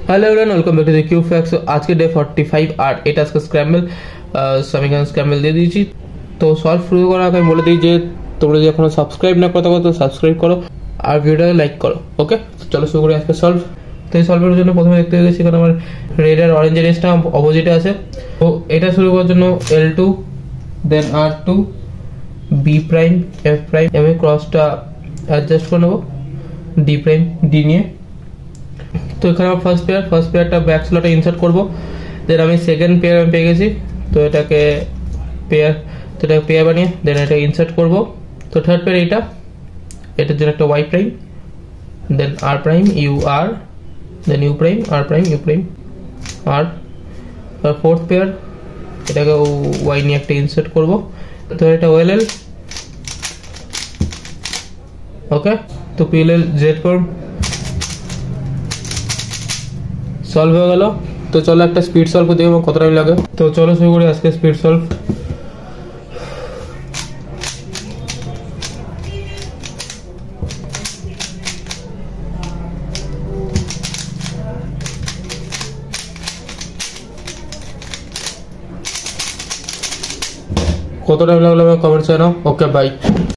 Hello everyone, welcome back to the cube facts. आज के day 45 আর এটা আজকে স্ক্র্যাম্বল আমি এখানে স্ক্র্যাম্বল দিয়ে দিয়েছি। তো সলভ শুরু করার আগে আমি বলে দিই যে তোমরা যদি এখনো সাবস্ক্রাইব না করতে পারো তো সাবস্ক্রাইব করো আর ভিডিওটা লাইক করো। ওকে, চলো শুরু করি আজকে সলভ। তো এই সলভের জন্য প্রথমে দেখতে গেছি এখানে আমার রেড আর অরেঞ্জের এজটা অপোজিটে আছে। তো এটা শুরু করার জন্য L2 দেন R2 B prime F prime এভাবে ক্রসটা অ্যাডজাস্ট করে নেবো D প্রাইম D নিয়ে। তো এখানে আমার ফার্স্ট পেয়ারটা ব্যাক স্লটে ইনসার্ট করবো। দেন আমি সেকেন্ড পেয়ার আমি পেয়ে গেছি, তো এটাকে পেয়ার বানিয়ে দেন এটা ইনসার্ট করব। তো থার্ড পেয়ার এটার জন্য একটা Y prime then R prime U R then U prime R prime U prime R. Fourth pair এটাকে ওয়াই নিয়ে একটা ইনসার্ট করব। তো এটা ওএলএল। ওকে, তো পিএলএল জেড ফর্ম সলভ হয়ে গেল। তো চলো একটা স্পিড সলভ দেখবো কত টাইম লাগে। তো চলো শুরু করি আজকে স্পিড সলভ। কত টাইম লাগলো কমেন্টস জানাও। ওকে, বাই।